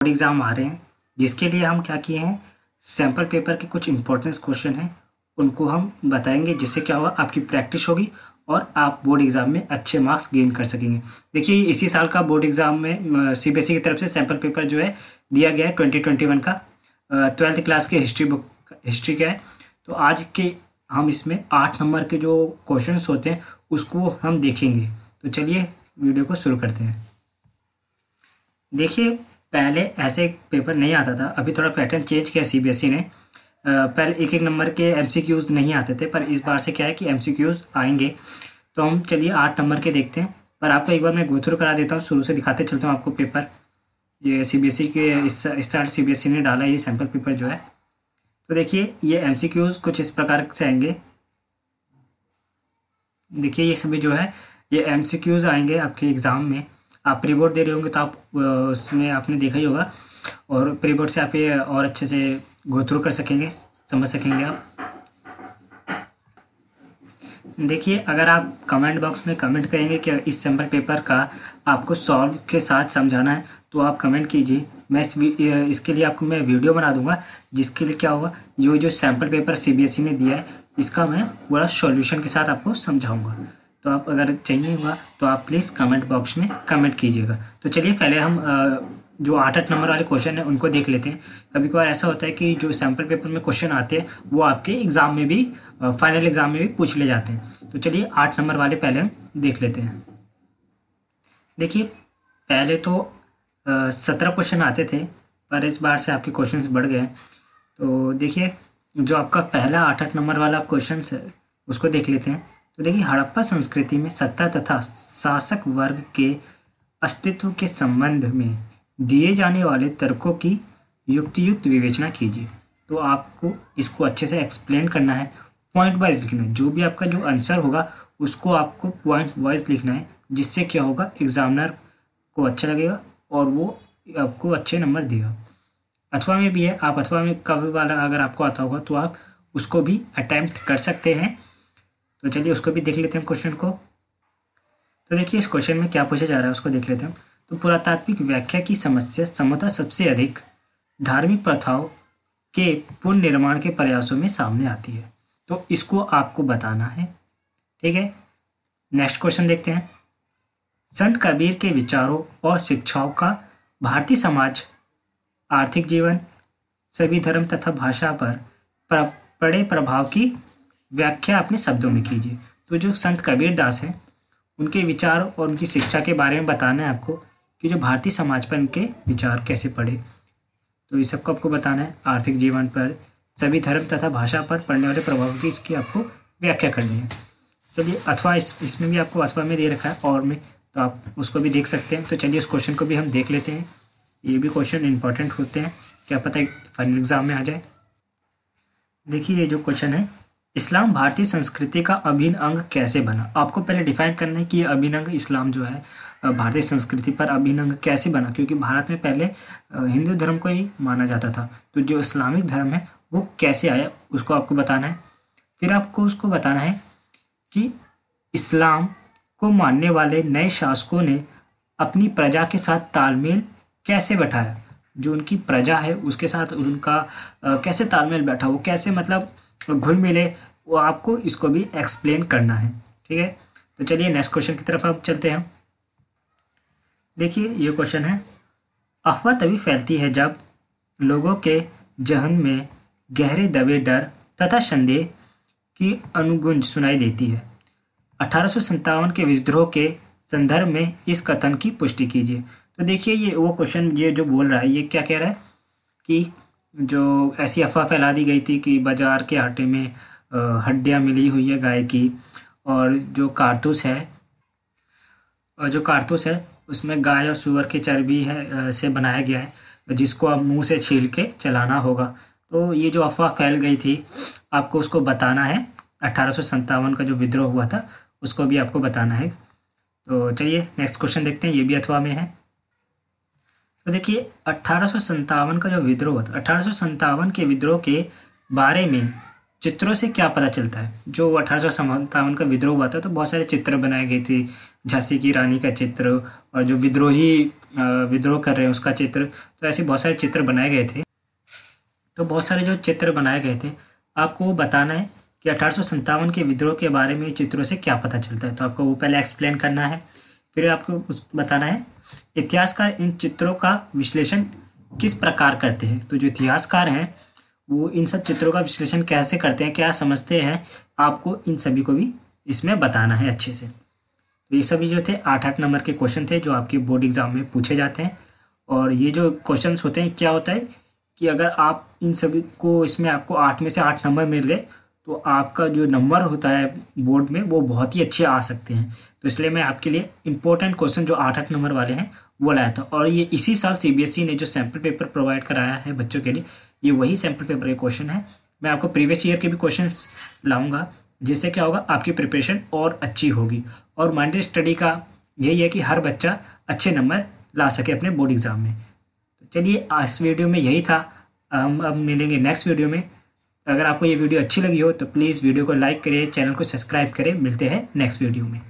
Exam आ रहे हैं, जिसके लिए हम क्या किए हैं, सैम्पल पेपर के कुछ इंपॉर्टेंट क्वेश्चन हैं उनको हम बताएंगे, जिससे क्या होगा, आपकी प्रैक्टिस होगी और आप बोर्ड एग्ज़ाम में अच्छे मार्क्स गेन कर सकेंगे। देखिए इसी साल का बोर्ड एग्ज़ाम में सीबीएसई की तरफ से सैम्पल पेपर जो है दिया गया है 2021 का, 12th क्लास के हिस्ट्री का है। तो आज के हम इसमें 8 नंबर के जो क्वेश्चंस होते हैं उसको हम देखेंगे। तो चलिए वीडियो को शुरू करते हैं। देखिए पहले ऐसे पेपर नहीं आता था, अभी थोड़ा पैटर्न चेंज किया सीबीएसई ने। पहले एक नंबर के एमसीक्यूज़ नहीं आते थे, पर इस बार से क्या है कि एमसीक्यूज़ आएंगे। तो हम चलिए 8 नंबर के देखते हैं, पर आपको एक बार मैं गो थ्रू करा देता हूँ, शुरू से दिखाते चलता हूँ आपको पेपर। ये सीबीएसई के इस साल सीबीएसई ने डाला ये सैम्पल पेपर जो है। तो देखिए ये एमसीक्यूज़ कुछ इस प्रकार से आएंगे। देखिए ये सभी जो है ये एमसीक्यूज़ आएंगे आपके एग्ज़ाम में। आप प्री बोर्ड दे रहे होंगे तो आप उसमें आपने देखा ही होगा, और प्री बोर्ड से आप ये और अच्छे से गो थ्रू कर सकेंगे, समझ सकेंगे आप। देखिए अगर आप कमेंट बॉक्स में कमेंट करेंगे कि इस सैम्पल पेपर का आपको सॉल्व के साथ समझाना है तो आप कमेंट कीजिए। मैं इसके लिए आपको मैं वीडियो बना दूंगा, जिसके लिए क्या होगा, ये जो सैम्पल पेपर सीबीएसई ने दिया है इसका मैं पूरा सॉल्यूशन के साथ आपको समझाऊंगा। तो आप अगर चाहिए होगा तो आप प्लीज़ कमेंट बॉक्स में कमेंट कीजिएगा। तो चलिए पहले हम जो 8 नंबर वाले क्वेश्चन हैं उनको देख लेते हैं। कभी कभार ऐसा होता है कि जो सैम्पल पेपर में क्वेश्चन आते हैं वो आपके एग्ज़ाम में भी, फाइनल एग्ज़ाम में भी पूछ ले जाते हैं। तो चलिए 8 नंबर वाले पहले हम देख लेते हैं। देखिए पहले तो 17 क्वेश्चन आते थे, पर इस बार से आपके क्वेश्चन बढ़ गए। तो देखिए जो आपका पहला 8 नंबर वाला क्वेश्चन है उसको देख लेते हैं। तो देखिए हड़प्पा संस्कृति में सत्ता तथा शासक वर्ग के अस्तित्व के संबंध में दिए जाने वाले तर्कों की युक्तियुक्त विवेचना कीजिए। तो आपको इसको अच्छे से एक्सप्लेन करना है, पॉइंट वाइज लिखना है। जो भी आपका जो आंसर होगा उसको आपको पॉइंट वाइज लिखना है, जिससे क्या होगा, एग्जामिनर को अच्छा लगेगा और वो आपको अच्छे नंबर देगा। अथवा में भी है, आप अथवा में कभी वाला अगर आपको आता होगा तो आप उसको भी अटैम्प्ट कर सकते हैं। तो चलिए उसको भी देख लेते हैं क्वेश्चन को। तो देखिए इस क्वेश्चन में क्या पूछा जा रहा है उसको देख लेते हैं। तो पुरातात्विक व्याख्या की समस्या संभवतः सबसे अधिक धार्मिक प्रथाओं के पुनर्निर्माण के प्रयासों में सामने आती है। तो इसको आपको बताना है, ठीक है। नेक्स्ट क्वेश्चन देखते हैं। संत कबीर के विचारों और शिक्षाओं का भारतीय समाज, आर्थिक जीवन, सभी धर्म तथा भाषा पर पड़े प्रभाव की व्याख्या अपने शब्दों में कीजिए। तो जो संत कबीर दास हैं उनके विचार और उनकी शिक्षा के बारे में बताना है आपको, कि जो भारतीय समाज पर उनके विचार कैसे पड़े। तो इस सबको आपको बताना है। आर्थिक जीवन पर, सभी धर्म तथा भाषा पर पड़ने वाले प्रभाव की इसकी आपको व्याख्या करनी है। चलिए अथवा इसमें भी आपको अथवा में दे रखा है और में, तो आप उसको भी देख सकते हैं। तो चलिए उस क्वेश्चन को भी हम देख लेते हैं। ये भी क्वेश्चन इंपॉर्टेंट होते हैं, क्या पता है फाइनल एग्जाम में आ जाए। देखिए ये जो क्वेश्चन है, इस्लाम भारतीय संस्कृति का अभिन्न अंग कैसे बना। आपको पहले डिफाइन करना है कि ये अभिन्न अंग इस्लाम जो है भारतीय संस्कृति पर अभिन्न अंग कैसे बना, क्योंकि भारत में पहले हिंदू धर्म को ही माना जाता था। तो जो इस्लामिक धर्म है वो कैसे आया उसको आपको बताना है। फिर आपको उसको बताना है कि इस्लाम को मानने वाले नए शासकों ने अपनी प्रजा के साथ तालमेल कैसे बैठाया। जो उनकी प्रजा है उसके साथ उनका कैसे तालमेल बैठा, वो कैसे मतलब घुल मिले, वो आपको इसको भी एक्सप्लेन करना है, ठीक है। तो चलिए नेक्स्ट क्वेश्चन की तरफ आप चलते हैं। देखिए ये क्वेश्चन है, अफवाह तभी फैलती है जब लोगों के जहन में गहरे दबे डर तथा संदेह की अनुगुंज सुनाई देती है। 1857 के विद्रोह के संदर्भ में इस कथन की पुष्टि कीजिए। तो देखिए ये वो क्वेश्चन, ये जो बोल रहा है ये क्या कह रहा है कि जो ऐसी अफवाह फैला दी गई थी कि बाज़ार के आटे में हड्डियाँ मिली हुई है गाय की, और जो कारतूस है उसमें गाय और सूअर की चर्बी है से बनाया गया है, जिसको आप मुंह से छील के चलाना होगा। तो ये जो अफवाह फैल गई थी आपको उसको बताना है। 1857 का जो विद्रोह हुआ था उसको भी आपको बताना है। तो चलिए नेक्स्ट क्वेश्चन देखते हैं, ये भी अथवा में है। तो देखिए 1857 का जो विद्रोह था, 1857 के विद्रोह के बारे में चित्रों से क्या पता चलता है। जो 1857 का विद्रोह हुआ था तो बहुत सारे चित्र बनाए गए थे, झांसी की रानी का चित्र और जो विद्रोही विद्रोह कर रहे हैं उसका चित्र, तो ऐसे बहुत सारे चित्र बनाए गए थे। तो बहुत सारे जो चित्र बनाए गए थे आपको वो बताना है कि 1857 के विद्रोह के बारे में चित्रों से क्या पता चलता है। तो आपको वो पहले एक्सप्लेन करना है, फिर आपको बताना है इतिहासकार इन चित्रों का विश्लेषण किस प्रकार करते हैं। तो जो इतिहासकार हैं वो इन सब चित्रों का विश्लेषण कैसे करते हैं, क्या समझते हैं, आपको इन सभी को भी इसमें बताना है अच्छे से। तो ये सभी जो थे 8-8 नंबर के क्वेश्चन थे जो आपके बोर्ड एग्जाम में पूछे जाते हैं। और ये जो क्वेश्चंस होते हैं क्या होता है कि अगर आप इन सभी को इसमें आपको 8 में से 8 नंबर मिल गए तो आपका जो नंबर होता है बोर्ड में वो बहुत ही अच्छे आ सकते हैं। तो इसलिए मैं आपके लिए इंपॉर्टेंट क्वेश्चन जो 8-8 नंबर वाले हैं वो लाया था। और ये इसी साल सीबीएसई ने जो सैम्पल पेपर प्रोवाइड कराया है बच्चों के लिए, ये वही सैम्पल पेपर के क्वेश्चन है। मैं आपको प्रीवियस ईयर के भी क्वेश्चन लाऊंगा, जिससे क्या होगा आपकी प्रिपरेशन और अच्छी होगी। और माइंडेड स्टडी का यही है कि हर बच्चा अच्छे नंबर ला सके अपने बोर्ड एग्ज़ाम में। तो चलिए इस वीडियो में यही था, हम अब मिलेंगे नेक्स्ट वीडियो में। अगर आपको ये वीडियो अच्छी लगी हो तो प्लीज़ वीडियो को लाइक करिए, चैनल को सब्सक्राइब करें। मिलते हैं नेक्स्ट वीडियो में।